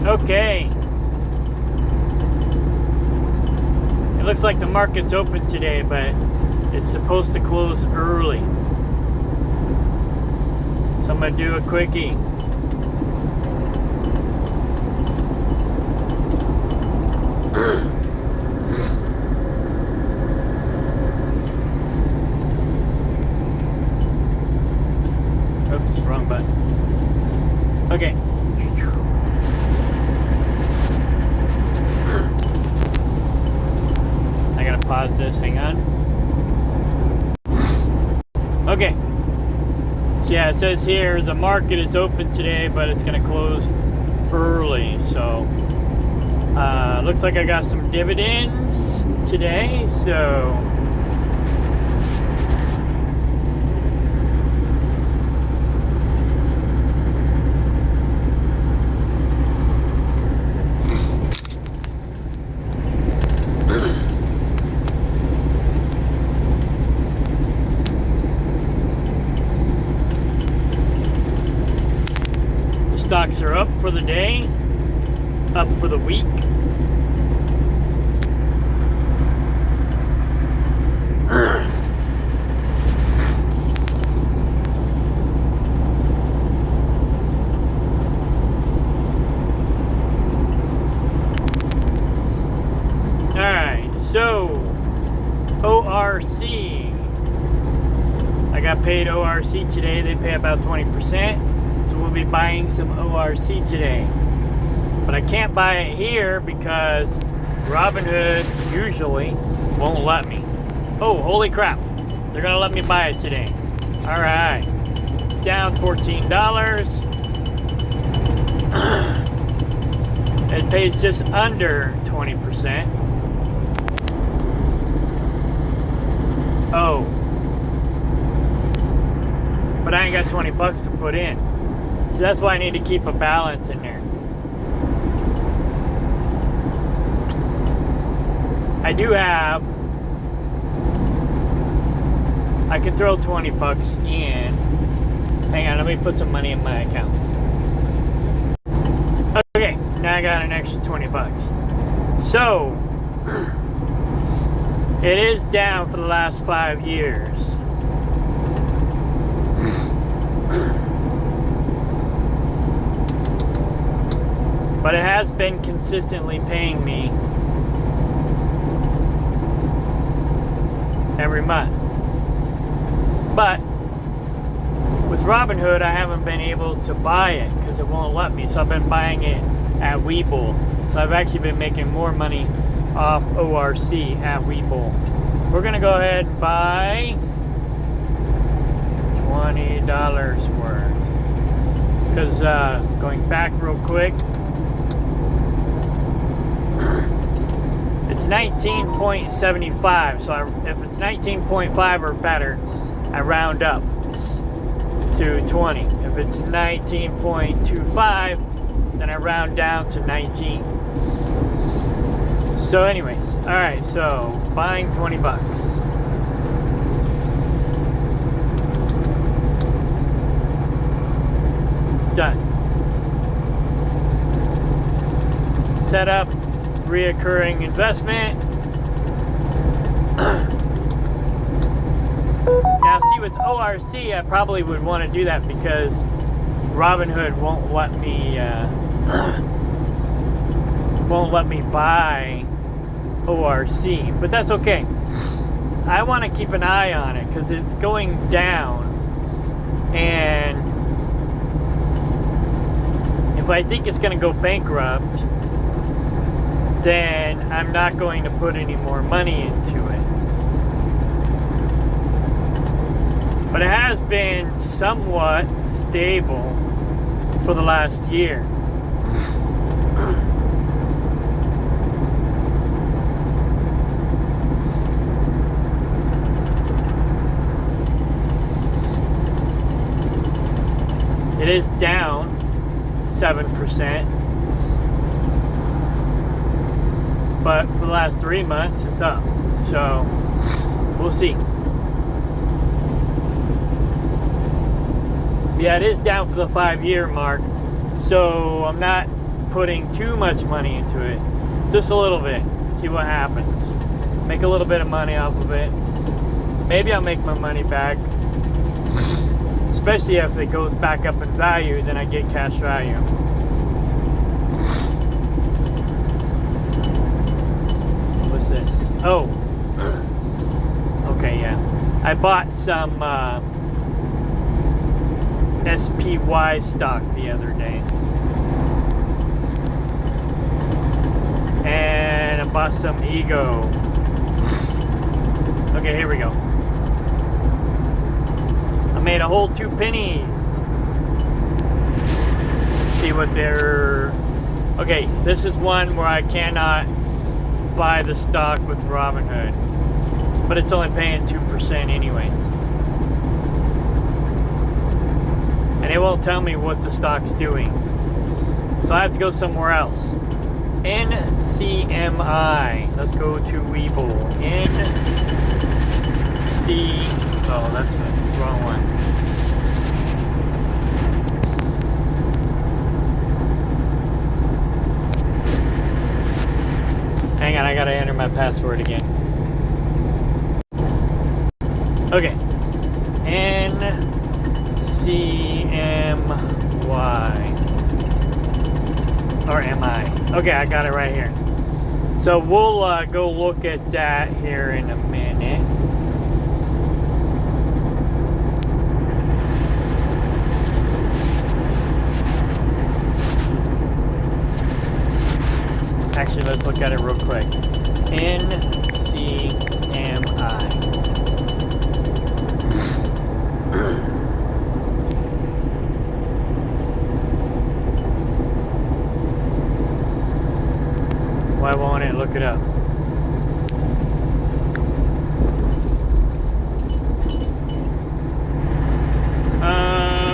Okay. It looks like the market's open today, but it's supposed to close early. So I'm going to do a quickie. Oops, wrong button. Okay. I gotta pause this, hang on. Okay. So yeah, it says here the market is open today, but it's gonna close early. So looks like I got some dividends today, so stocks are up for the day, up for the week. Alright, so ORC. I got paid ORC today. They pay about 20%. So we'll be buying some ORC today. But I can't buy it here because Robinhood usually won't let me. Oh, holy crap. They're going to let me buy it today. All right. It's down $14. It pays just under 20%. Oh. But I ain't got 20 bucks to put in. So that's why I need to keep a balance in there. I do have, I can throw 20 bucks in. Hang on, let me put some money in my account. Okay, now I got an extra 20 bucks. So, it is down for the last 5 years. But it has been consistently paying me every month. But with Robinhood, I haven't been able to buy it because it won't let me. So I've been buying it at Webull. So I've actually been making more money off ORC at Webull. We're going to go ahead and buy $20 worth. Because going back real quick, it's 19.75, so if it's 19.5 or better, I round up to 20. If it's 19.25, then I round down to 19. So anyways, alright, so buying 20 bucks. Done. Set up reoccurring investment. Now see, with ORC I probably would want to do that because Robinhood won't let me buy ORC, but that's okay. I want to keep an eye on it because it's going down, and if I think it's going to go bankrupt, then I'm not going to put any more money into it. But it has been somewhat stable for the last year. It is down 7%. But for the last 3 months, it's up. So, we'll see. Yeah, it is down for the 5-year mark. So, I'm not putting too much money into it. Just a little bit. See what happens. Make a little bit of money off of it. Maybe I'll make my money back. Especially if it goes back up in value, then I get cash value. What's this? Oh. Okay, yeah. I bought some SPY stock the other day. And I bought some Ego. Okay, here we go. I made a whole 2 pennies. See what they're... Okay, this is one where I cannot buy the stock with Robinhood. But it's only paying 2% anyways. And it won't tell me what the stock's doing. So I have to go somewhere else. NCMI. Let's go to Webull. Oh, that's the wrong one. Hang on, I gotta enter my password again. Okay. NCMY. Or MI. Okay, I got it right here. So we'll go look at that here in a minute. Actually, let's look at it real quick. NCMI. Why won't it look it up?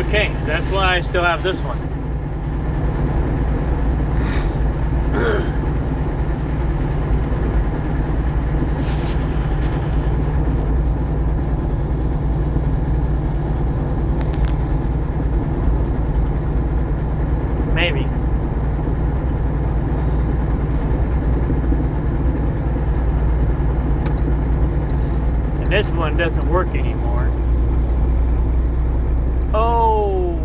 Okay, that's why I still have this one. Maybe. And this one doesn't work anymore. Oh,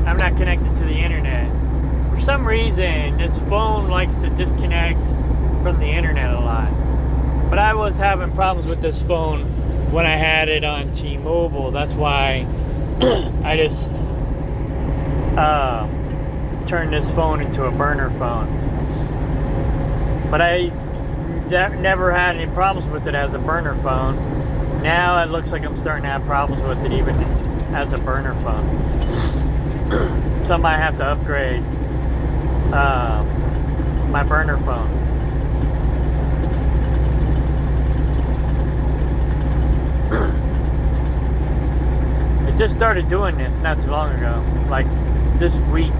I'm not connected to the internet. For some reason, this phone likes to disconnect from the internet a lot. But I was having problems with this phone when I had it on T-Mobile. That's why I just turned this phone into a burner phone. But I never had any problems with it as a burner phone. Now it looks like I'm starting to have problems with it even as a burner phone. So I might have to upgrade my burner phone. It just started doing this not too long ago, like this week.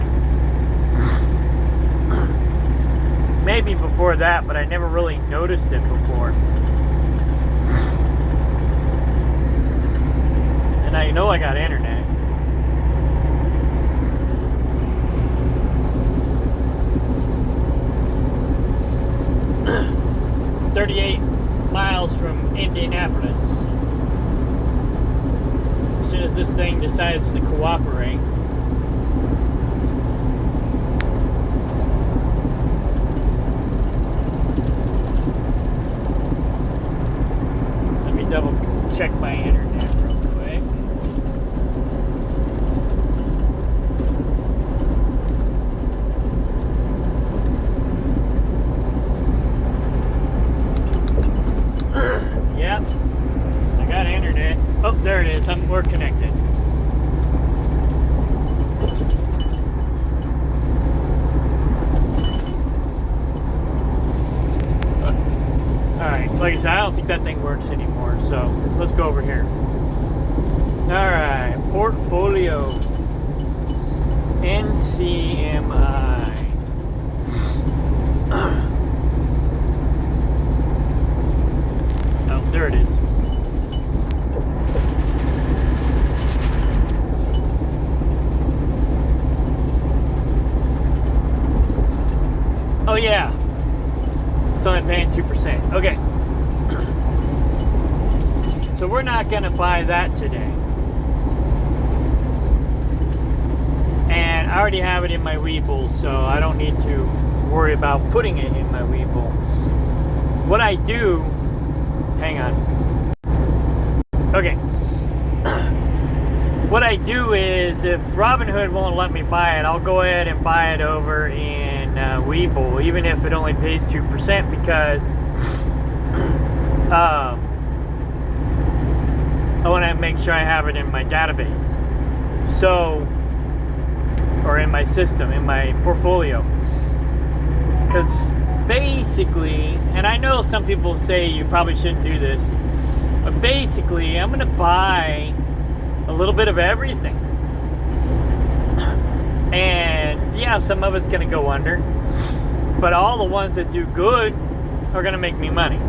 Maybe before that, but I never really noticed it before. And I know I got internet. $38 miles from Indianapolis. As soon as this thing decides to cooperate. Let me double check my internet real quick. Yep, I got internet. Oh, there it is. We're connected. Alright, like I said, I don't think that thing works anymore, so let's go over here. Alright, portfolio. NCMI. Oh, there it is. yeah. It's only paying 2%. Okay. So we're not going to buy that today. And I already have it in my Webull, so I don't need to worry about putting it in my Webull. What I do... Hang on. Okay. What I do is, if Robinhood won't let me buy it, I'll go ahead and buy it over in Webull, even if it only pays 2%, because I want to make sure I have it in my database. So, or in my system, in my portfolio. Because basically, and I know some people say you probably shouldn't do this, but basically, I'm going to buy a little bit of everything. And yeah, some of it's going to go under, but all the ones that do good are going to make me money.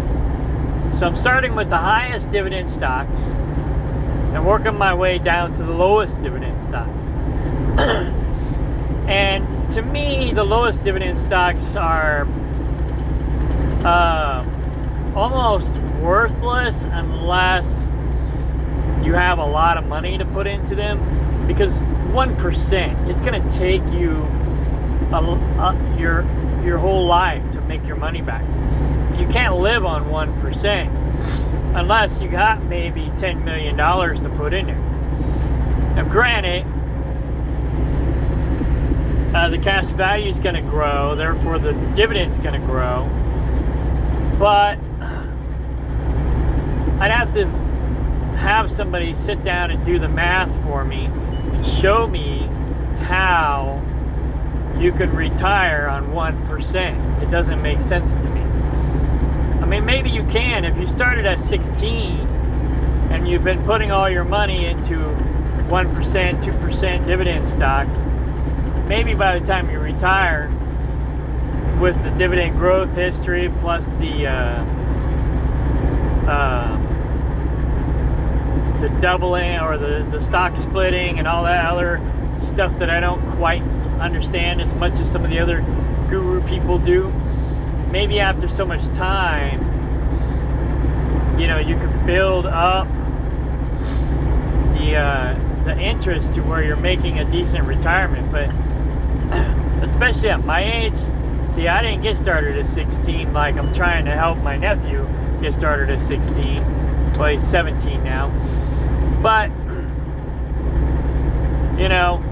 So I'm starting with the highest dividend stocks and working my way down to the lowest dividend stocks. And to me, the lowest dividend stocks are almost worthless unless you have a lot of money to put into them, because 1% is going to take you your whole life to make your money back. You can't live on 1% unless you got maybe $10 million to put in there. Now granted, the cash value is going to grow, therefore the dividend's going to grow, but I'd have to have somebody sit down and do the math for me and show me how you could retire on 1%. It doesn't make sense to me. I mean, maybe you can. If you started at 16 and you've been putting all your money into 1%, 2% dividend stocks, maybe by the time you retire, with the dividend growth history plus the doubling or the stock splitting and all that other stuff that I don't quite understand as much as some of the other guru people do. Maybe after so much time, you know, you could build up the interest to where you're making a decent retirement. But especially at my age, see, I didn't get started at 16 like I'm trying to help my nephew get started at 16. Well, he's 17 now. But, you know,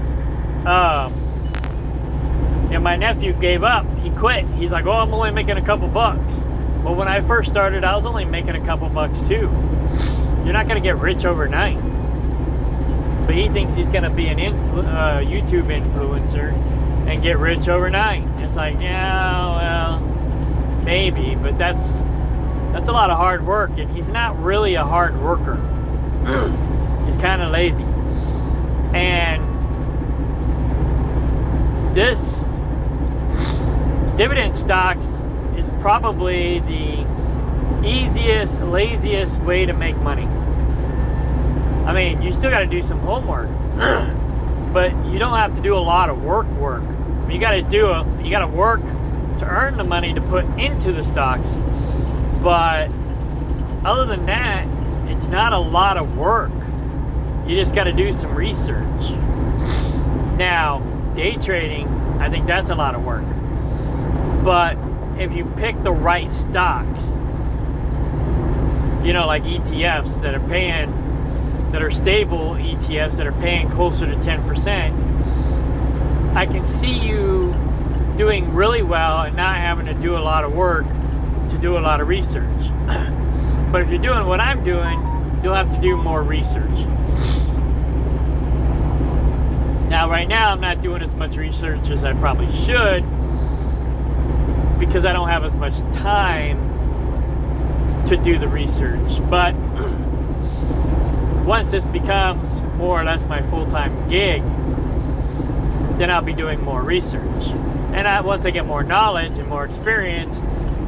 and my nephew gave up. He quit. He's like, oh, I'm only making a couple bucks. Well, when I first started, I was only making a couple bucks too. You're not going to get rich overnight. But he thinks he's going to be an YouTube influencer and get rich overnight. It's like, yeah, well, maybe, but that's a lot of hard work, and he's not really a hard worker. He's kind of lazy. And this dividend stocks is probably the easiest, laziest way to make money. I mean, you still got to do some homework, but you don't have to do a lot of work. You got to work to earn the money to put into the stocks. But other than that, it's not a lot of work. You just got to do some research. Now, day trading, I think that's a lot of work. But if you pick the right stocks, you know, like ETFs that are stable ETFs that are paying closer to 10%, I can see you doing really well and not having to do a lot of work to do a lot of research. But if you're doing what I'm doing, you'll have to do more research. Now, right now, I'm not doing as much research as I probably should because I don't have as much time to do the research. But once this becomes more or less my full-time gig, then I'll be doing more research. And once I get more knowledge and more experience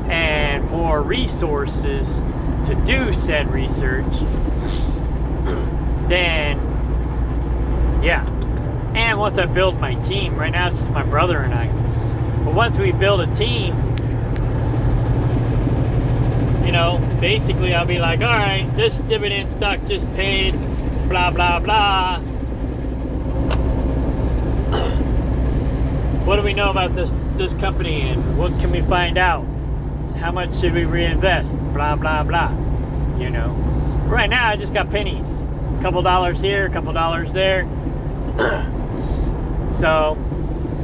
and more resources to do said research, then, yeah. And once I build my team, right now it's just my brother and I. But once we build a team, you know, basically I'll be like, all right, this dividend stock just paid, blah, blah, blah. What do we know about this company, and what can we find out? How much should we reinvest? Blah, blah, blah. You know, right now I just got pennies. A couple dollars here, a couple dollars there. So,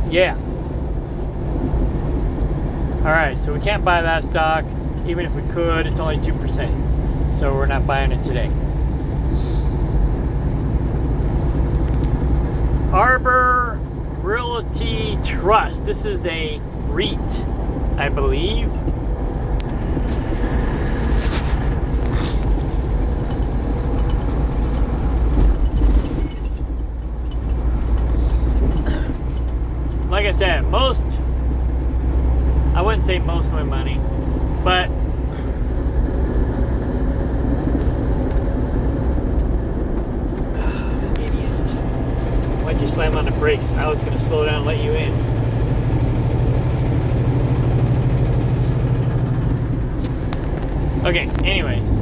yeah. All right, so we can't buy that stock. Even if we could, it's only 2%. So we're not buying it today. Arbor Realty Trust. This is a REIT, I believe. Like I said, I wouldn't say most of my money, but idiot. Why'd you slam on the brakes? I was gonna slow down and let you in. Okay, anyways.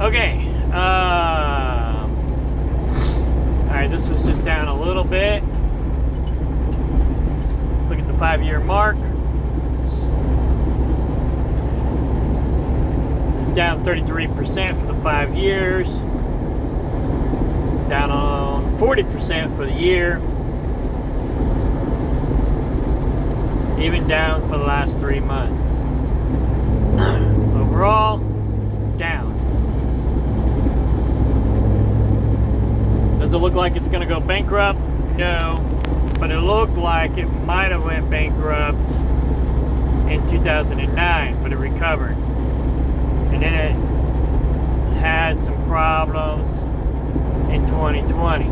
Okay, alright, this was just down a little bit. Let's look at the 5-year mark. It's down 33% for the 5 years. Down on 40% for the year. Even down for the last 3 months. Overall, down. Does it look like it's going to go bankrupt? No. But it looked like it might have went bankrupt in 2009, but it recovered. And then it had some problems in 2020.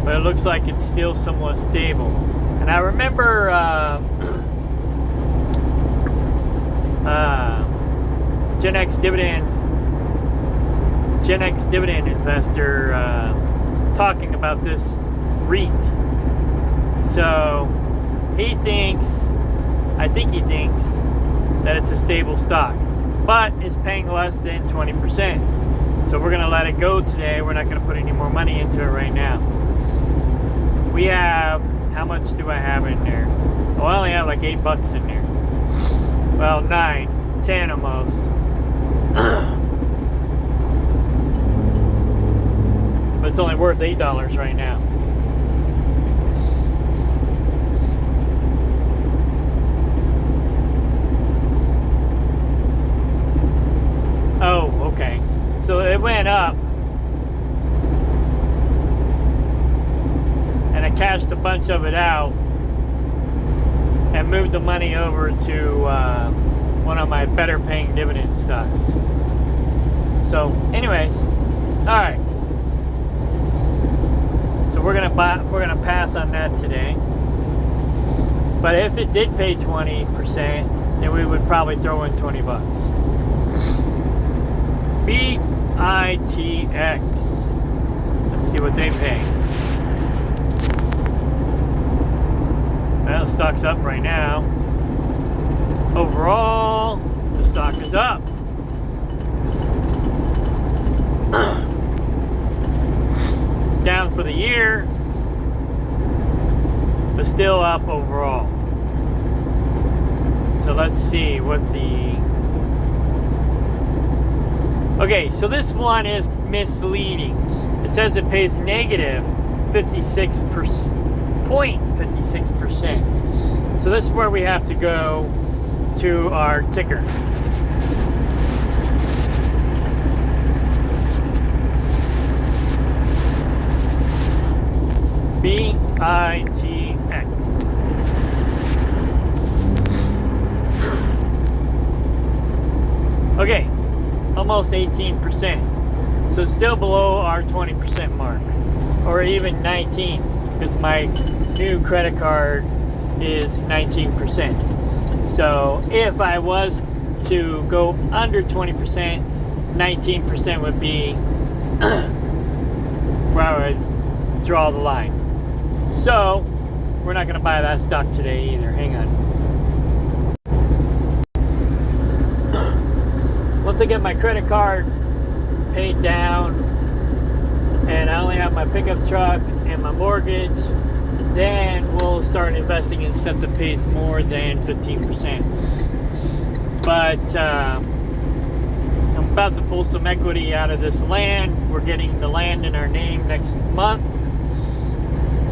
But it looks like it's still somewhat stable. And I remember Gen X dividend investor talking about this REIT. So I think he thinks that it's a stable stock, but it's paying less than 20%. So we're going to let it go today. We're not going to put any more money into it right now. We have, how much do I have in there? Oh, I only have like $8 in there. Well, 9, 10 almost. But it's only worth $8 right now. Oh, okay. So it went up. And I cashed a bunch of it out and moved the money over to one of my better paying dividend stocks. So anyways, alright. So we're gonna pass on that today. But if it did pay 20%, then we would probably throw in $20. BITX. Let's see what they pay. Well, the stock's up right now. Overall, the stock is up. Down for the year, but still up overall. So let's see what the... Okay, so this one is misleading. It says it pays negative 0.56%. So this is where we have to go to our ticker. BITX. Okay, almost 18%. So still below our 20% mark, or even 19, because my new credit card is 19%. So if I was to go under 20%, 19% would be where I would draw the line. So we're not going to buy that stock today either. Hang on. Once I get my credit card paid down and I only have my pickup truck and my mortgage, then we'll start investing in stuff that pays more than 15%. But I'm about to pull some equity out of this land. We're getting the land in our name next month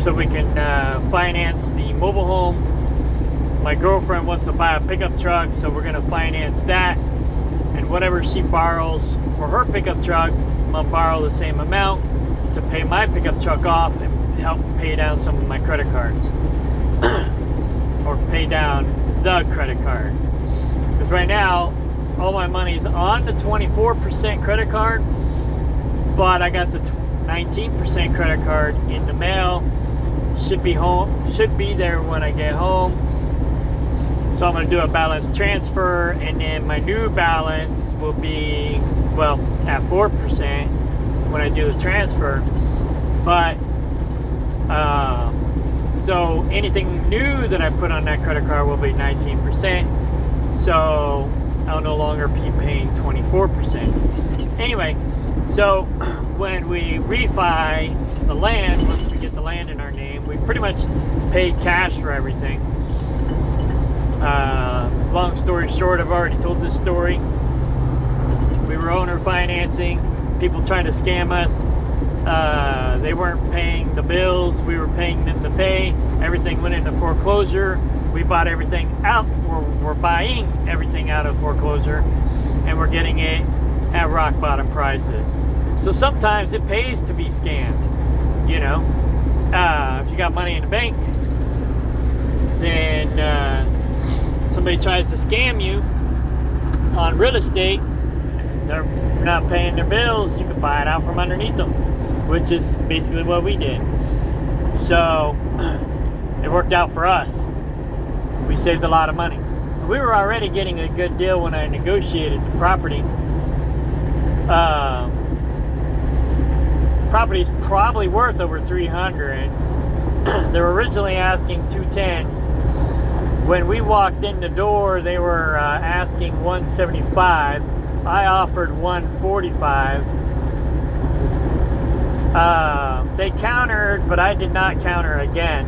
so we can finance the mobile home. My girlfriend wants to buy a pickup truck, so we're going to finance that. And whatever she borrows for her pickup truck, I'll borrow the same amount to pay my pickup truck off and help pay down some of my credit cards. Or pay down the credit card. Because right now, all my money's on the 24% credit card, but I got the 19% credit card in the mail. Should be there when I get home. So I'm going to do a balance transfer, and then my new balance will be, well, at 4% when I do the transfer. But so anything new that I put on that credit card will be 19%. So I'll no longer be paying 24%. Anyway, so when we refi the land, once we get the land in our name, we pretty much paid cash for everything. Long story short, I've already told this story. We were owner financing, people trying to scam us. They weren't paying the bills, we were paying them to pay. Everything went into foreclosure. We bought everything out, we're buying everything out of foreclosure, and we're getting it at rock bottom prices. So sometimes it pays to be scammed, you know. If you got money in the bank, then somebody tries to scam you on real estate, they're not paying their bills, you can buy it out from underneath them, which is basically what we did. So it worked out for us. We saved a lot of money. We were already getting a good deal when I negotiated the property. Property's probably worth over $300. They were originally asking $210. When we walked in the door, they were asking $175. I offered $145. They countered, but I did not counter again.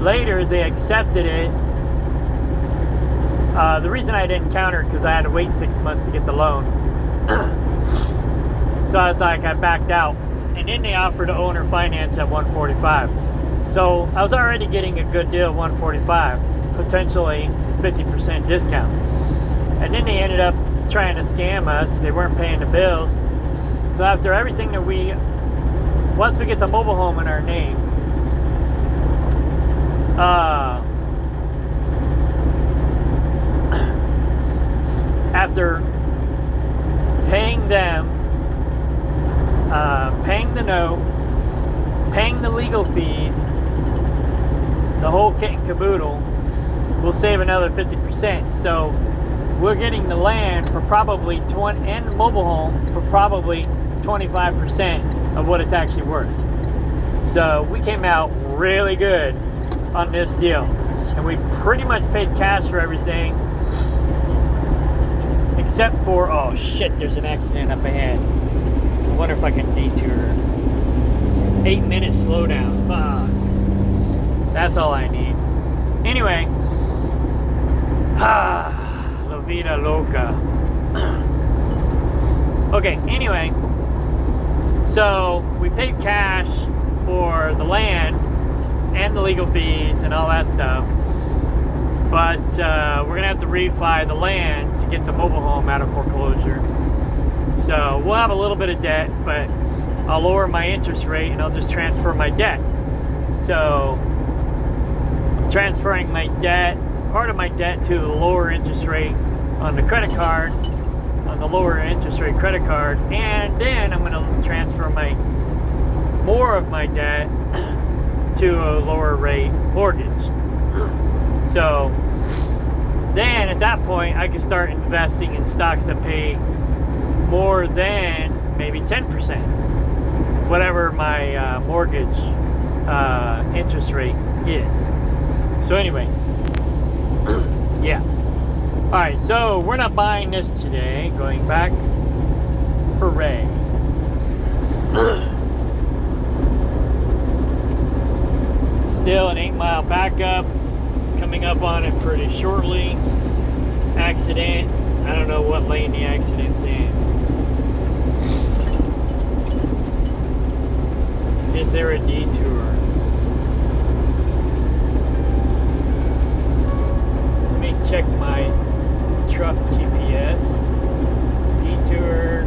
Later, they accepted it. The reason I didn't counter because I had to wait 6 months to get the loan. So I was like, I backed out. And then they offered to owner finance at $145. So I was already getting a good deal, $145, potentially 50% discount. And then they ended up trying to scam us. They weren't paying the bills. So after everything that once we get the mobile home in our name, after paying them, paying the note, paying the legal fees, the whole kit and caboodle, we'll save another 50%. So we're getting the land for probably and the mobile home for probably 25% of what it's actually worth. So we came out really good on this deal, and we pretty much paid cash for everything except for, oh shit, there's an accident up ahead. I wonder if I can detour. 8-minute slowdown. Fuck. That's all I need. Anyway. La vida loca. Okay, anyway. So, we paid cash for the land and the legal fees and all that stuff. But we're going to have to refi the land to get the mobile home out of foreclosure. So we'll have a little bit of debt, but I'll lower my interest rate and I'll just transfer my debt. So transferring my debt, part of my debt, to the lower interest rate on the credit card, on the lower interest rate credit card, and then I'm going to transfer more of my debt to a lower rate mortgage. So then at that point I can start investing in stocks that pay more than maybe 10%. whatever my mortgage interest rate is. So anyways, yeah. Alright, so we're not buying this today. Going back. Hooray. Still an 8-mile backup. Coming up on it pretty shortly. Accident. I don't know what lane the accident's in. Is there a detour? Let me check my truck GPS. Detour.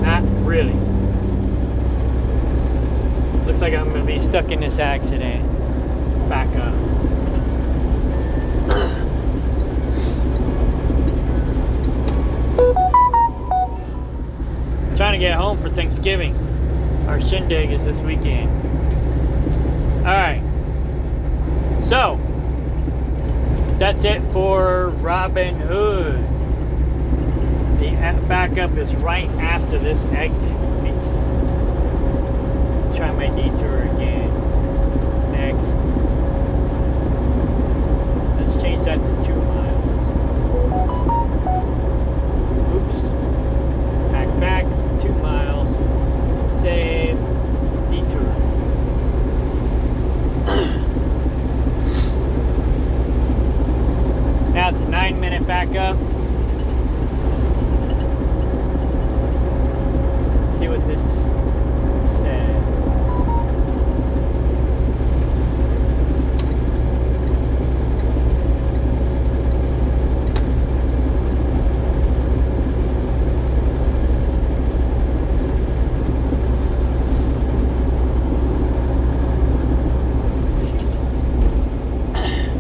Not really. Looks like I'm going to be stuck in this accident. Back up. Trying to get home for Thanksgiving. Our shindig is this weekend. Alright. So, that's it for Robinhood. The backup is right after this exit. Let's try my detour again. Next. Let's change that to 2 miles. Oops. Back, 2 miles. Save. Detour. Now it's a 9-minute backup. Let's see what this says.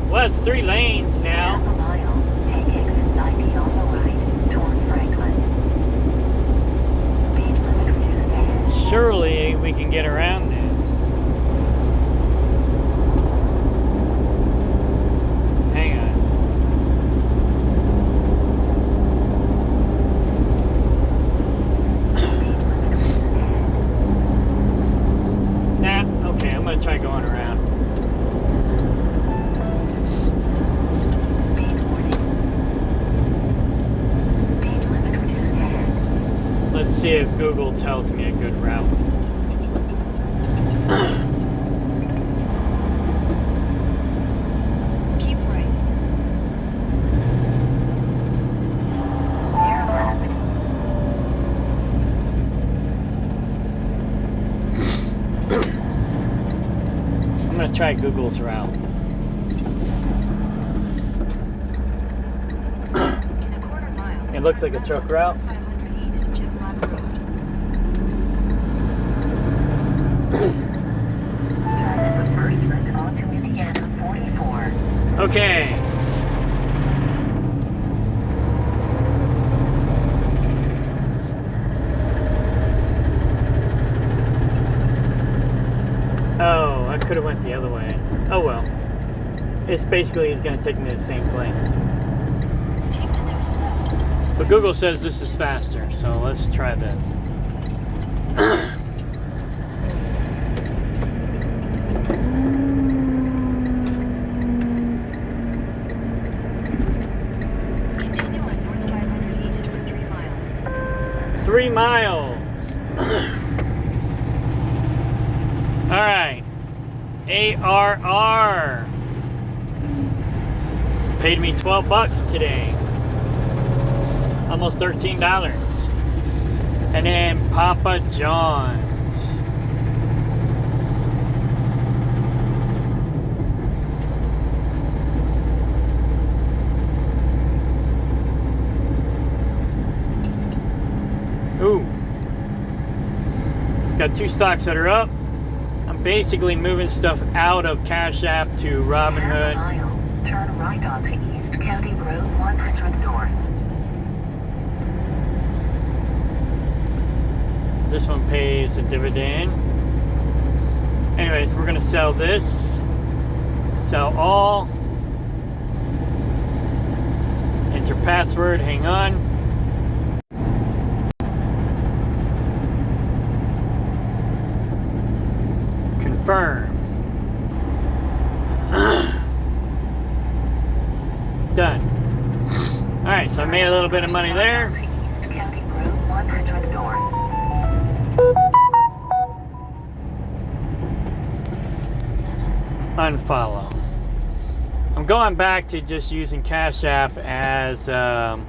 Well, it's 3 lanes now. Half a mile. Take exit 90 on the right toward Franklin. Speed limit reduced ahead. Surely we can get around this. Hang on. Speed limit reduced ahead. Nah, okay, I'm gonna try going around. Speed warning. Speed limit reduced ahead. Let's see if Google tells me a good route. Keep right. Veer left. I'm gonna try Google's route. In a quarter mile. It looks like a truck route. 500 East Jim Lab Road. Turn at the first left onto Indiana 44. Okay. Oh, I could have went the other way. Oh well. It's basically going to take me to the same place. Take the next left. But Google says this is faster, so let's try this. Continue on North 500 East for 3 miles. 3 miles. All right. ARR paid me $12 today. Almost $13. And then Papa John's. Ooh. Got 2 stocks that are up. I'm basically moving stuff out of Cash App to Half a Robinhood. mile. Turn right onto East County Road 100 North. This one pays a dividend. Anyways, we're gonna sell this. Sell all. Enter password, hang on. confirm. Done. Alright, so I made a little bit of money there. To East County Road 100 North. Unfollow. I'm going back to just using Cash App as a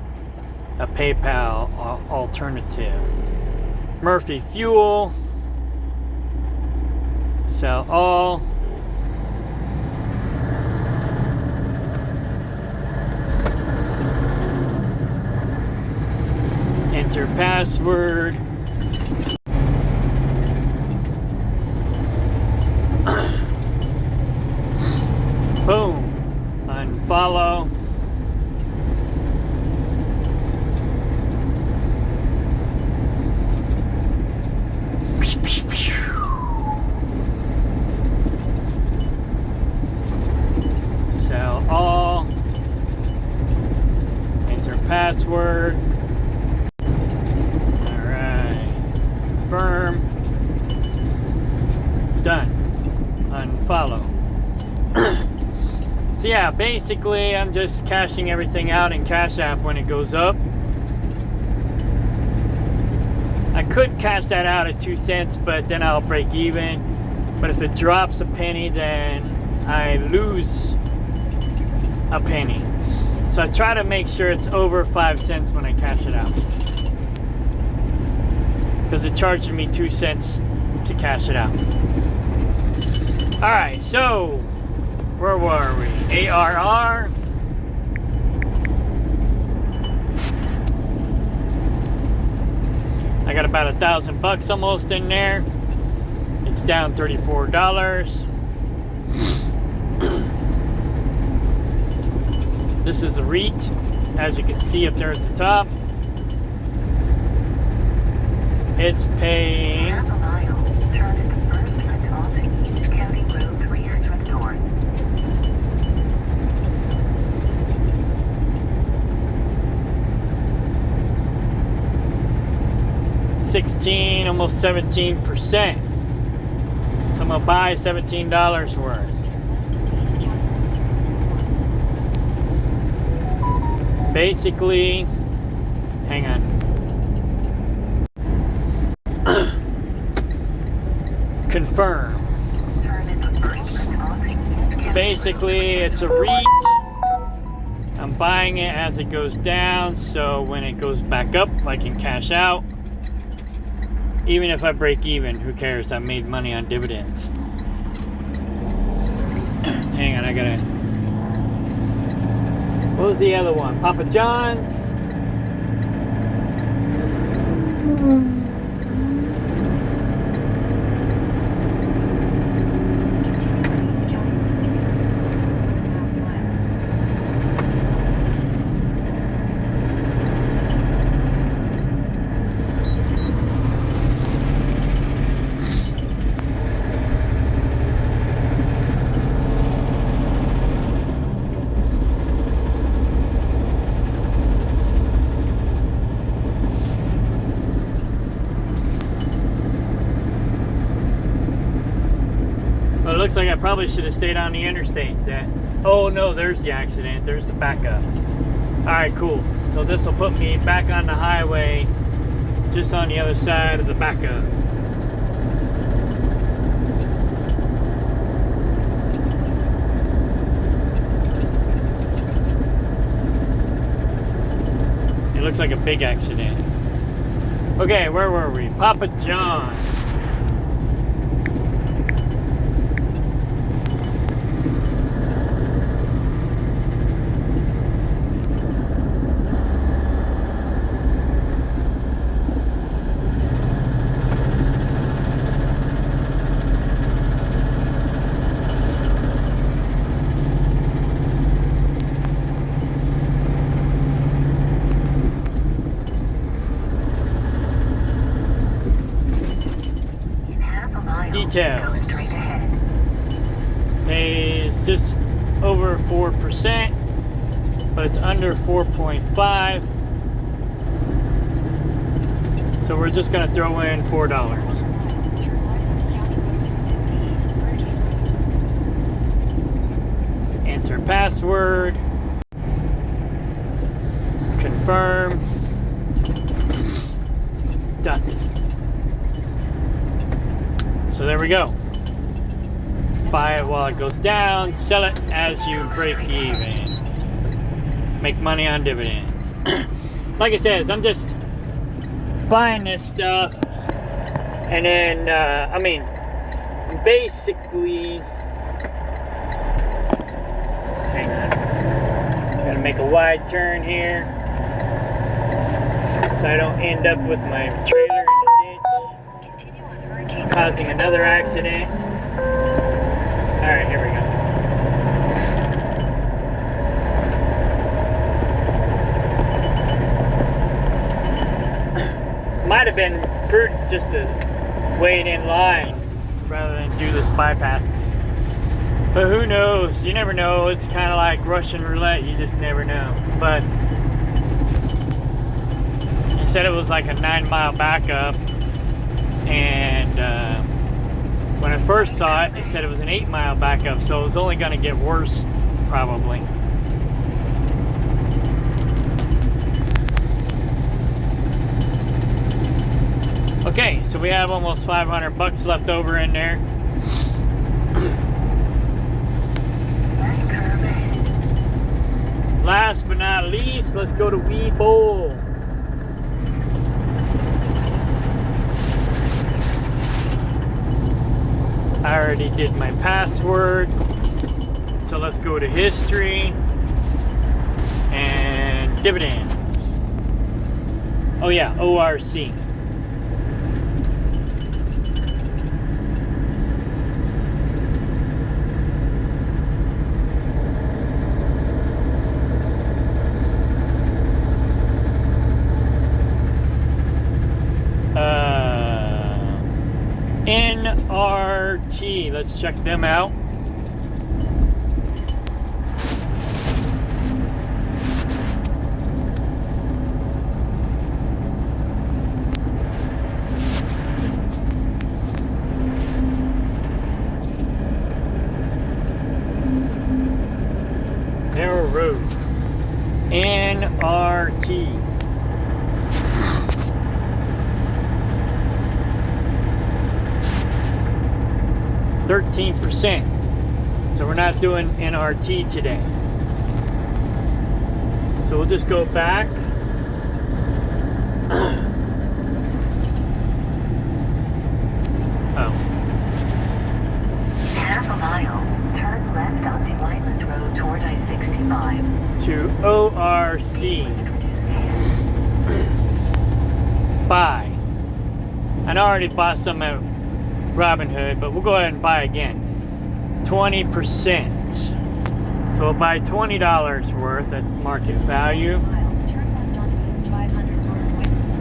PayPal alternative. Murphy Fuel. Sell all. Enter password. Boom. Unfollow. Sell all. Enter password. Alright. Confirm. Done. Unfollow. So yeah, basically I'm just cashing everything out in Cash App when it goes up. I could cash that out at 2 cents, but then I'll break even. But if it drops a penny, then I lose a penny. So I try to make sure it's over 5 cents when I cash it out, because it charged me 2 cents to cash it out. Alright, so where were we? ARR. I got about $1,000 almost in there. It's down $34. This is a REIT, as you can see up there at the top. It's paying Half a mile. Turn at the first left onto East County Road 300 North. 16, almost 17%. So I'm gonna buy $17 worth. Basically, hang on. Confirm. Turn at the first left onto East County Basically, Road it's a 300 REIT. I'm buying it as it goes down, so when it goes back up, I can cash out. Even if I break even, who cares? I made money on dividends. Hang on, I gotta... What was the other one? Papa John's? Well, it looks like I probably should have stayed on the interstate. Oh no, there's the accident. There's the backup. Alright, cool. So this will put me back on the highway, just on the other side of the backup. It looks like a big accident. Okay, where were we? Papa John. Go straight ahead. Pays just over 4%, but it's under 4.5. So we're just gonna throw in $4. Enter password. Confirm. Done. So there we go. Buy it while it goes down. Sell it as you break even. Make money on dividends. Like I said, I'm just buying this stuff. And then, I'm basically... Hang on. Gotta make a wide turn here. So I don't end up with my trailer in the ditch, causing another accident. Alright, here we go. Might have been prudent just to wait in line rather than do this bypass. But who knows? You never know. It's kind of like Russian roulette. You just never know. But it said it was like a 9-mile backup, and when I first saw it, it said it was an 8-mile backup, so it was only going to get worse, probably. Okay, so we have almost $500 left over in there. Left curve ahead. Last but not least, let's go to Webull. I already did my password, so let's go to history and dividends. Oh yeah, ORC. NRT, let's check them out. Narrow road. NRT. %. So we're not doing NRT today. So we'll just go back. Oh. Half a mile. Turn left onto Island Road toward I-65. To ORC. Limit reduced ahead. Buy. I already bought some at Robinhood, but we'll go ahead and buy again. 20%. So we'll buy $20 worth at market value.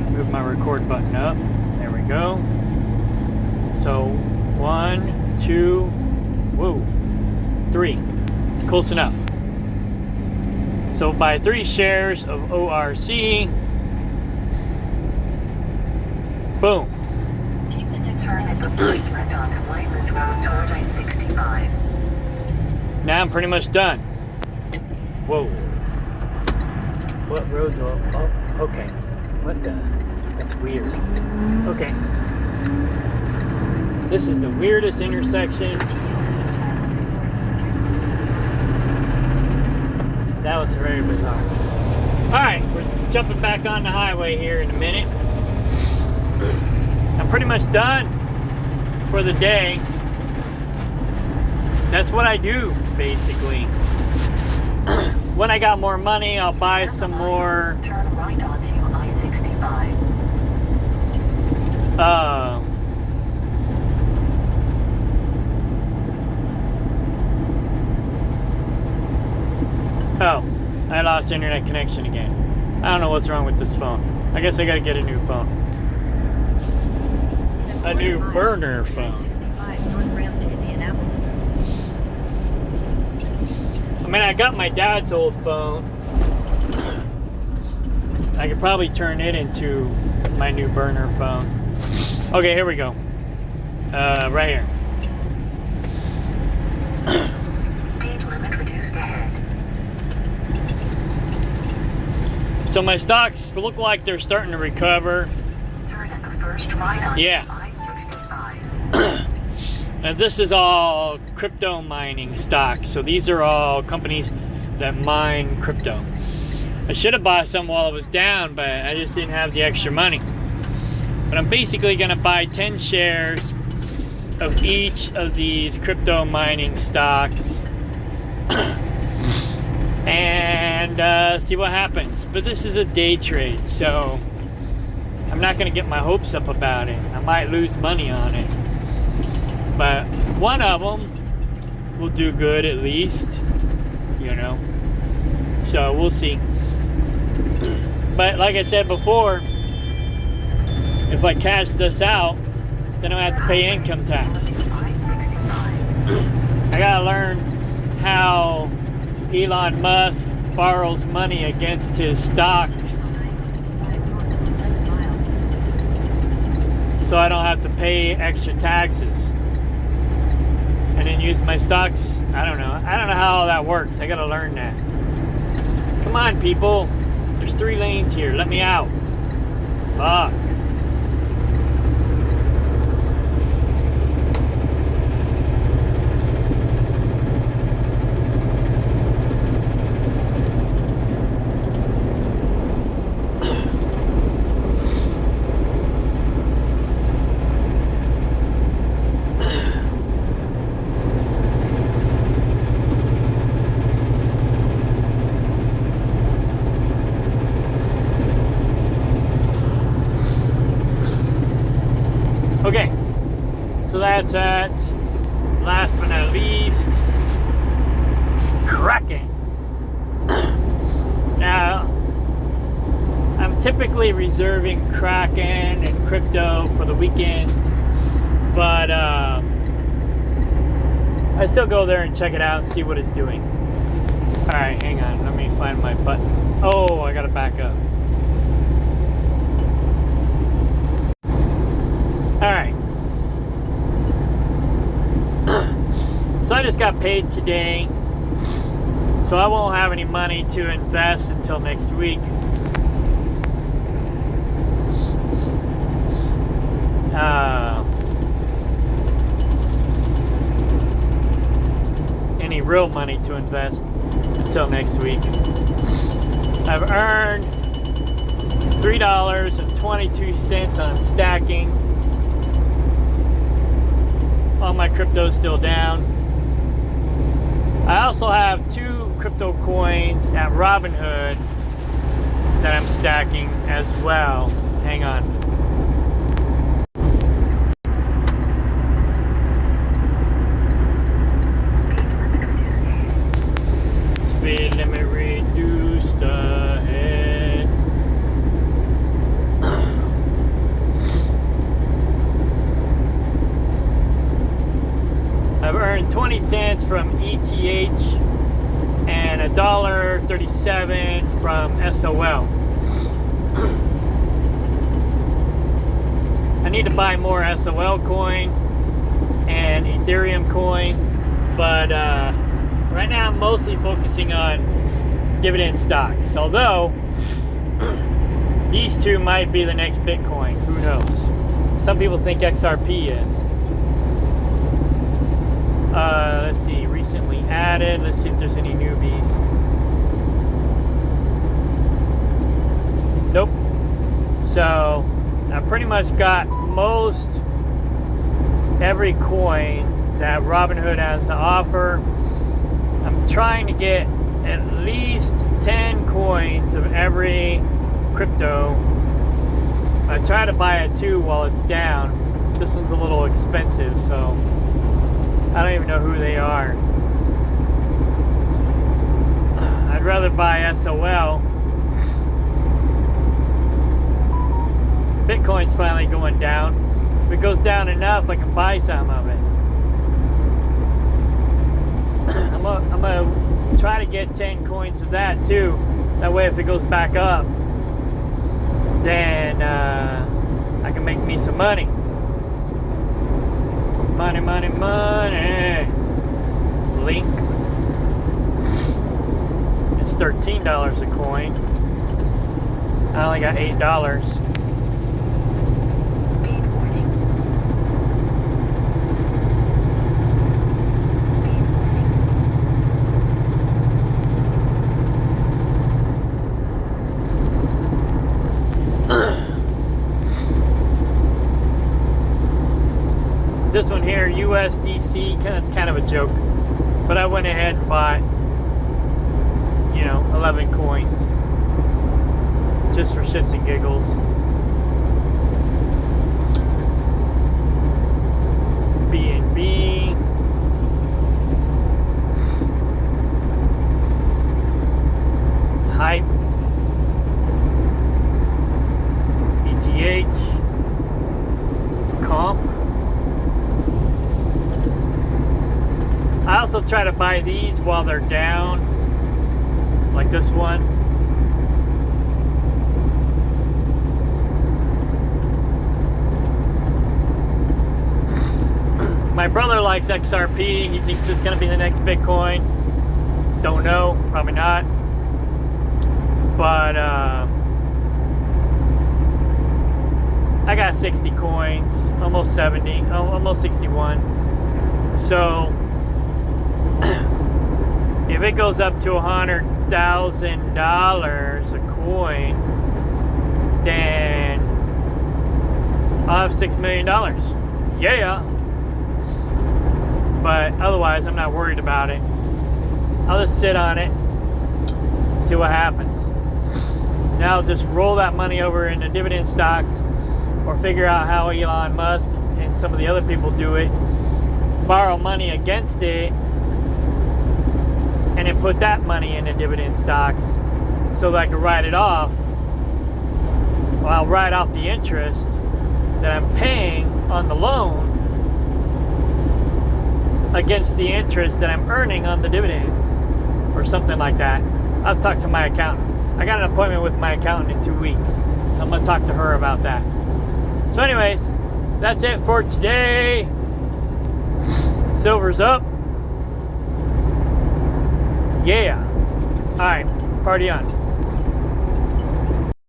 Move my record button up. There we go. So 1, 2, whoa, 3. Close enough. So we'll buy 3 shares of ORC. Boom. Turn at the first left onto Whiteland Road toward I-65. Now I'm pretty much done. Whoa. What road do I... Oh, okay. What the... That's weird. Okay. This is the weirdest intersection. That was very bizarre. Alright, we're jumping back on the highway here in a minute. I'm pretty much done for the day. That's what I do, basically. When I got more money, I'll buy some more. Turn right onto I-65. Oh, I lost internet connection again. I don't know what's wrong with this phone. I guess I gotta get a new phone. A new burner phone. I mean, I got my dad's old phone. I could probably turn it into my new burner phone. Okay, here we go. Right here. Speed limit reduced. reduced ahead. So my stocks look like they're starting to recover. Turn at the first right onto Yeah. I-65. And this is all crypto mining stocks. So these are all companies that mine crypto. I should have bought some while it was down, but I just didn't have the extra money. But I'm basically going to buy 10 shares of each of these crypto mining stocks and see what happens. But this is a day trade, so I'm not going to get my hopes up about it. I might lose money on it. But one of them will do good at least, you know. So we'll see. But like I said before, if I cash this out, then I have to pay income tax. I gotta learn how Elon Musk borrows money against his stocks so I don't have to pay extra taxes. And then use my stocks. I don't know how that works. I gotta learn that. Come on, people. There's 3 lanes here. Let me out. Fuck. Okay, so that's at, last but not least, Kraken. Now, I'm typically reserving Kraken and crypto for the weekends, but I still go there and check it out and see what it's doing. Alright, hang on, let me find my button. Oh, I gotta back up. Alright. So I just got paid today. So I won't have any money to invest until next week. Any real money to invest until next week. I've earned $3.22 on stacking. All my crypto's still down. I also have 2 crypto coins at Robinhood that I'm stacking as well. Hang on. Speed limit reduced ahead. Speed limit reduced ahead. I've earned 20 cents from ETH and $1.37 from SOL. I need to buy more SOL coin and Ethereum coin, but right now I'm mostly focusing on dividend stocks. Although these 2 might be the next Bitcoin, who knows? Some people think XRP is. Let's see, recently added. Let's see if there's any newbies. Nope. So I pretty much got most every coin that Robinhood has to offer. I'm trying to get at least 10 coins of every crypto. I try to buy it too while it's down. This one's a little expensive, so I don't even know who they are. I'd rather buy SOL. Bitcoin's finally going down. If it goes down enough, I can buy some of it. I'm gonna try to get 10 coins of that too. That way if it goes back up, then I can make me some money. Money, money, money. Link. It's $13 a coin. I only got $8. Speed warning. Speed warning. This one here, USDC, that's kind of a joke. But I went ahead and bought, 11 coins. Just for shits and giggles. BNB. Hype. ETH. Comp. I also try to buy these while they're down, like this one. My brother likes XRP. He thinks it's going to be the next Bitcoin. Don't know, probably not. But I got 60 coins, almost 70, almost 61. So if it goes up to $100,000 a coin, then I'll have $6 million. Yeah. But otherwise, I'm not worried about it. I'll just sit on it, see what happens. Now I'll just roll that money over into dividend stocks, or figure out how Elon Musk and some of the other people do it. Borrow money against it, and then put that money into dividend stocks so that I can write it off. Well, I'll write off the interest that I'm paying on the loan against the interest that I'm earning on the dividends, or something like that. I'll talk to my accountant. I got an appointment with my accountant in 2 weeks, so I'm gonna talk to her about that. So anyways, that's it for today. Silver's up. Yeah. All right, party on.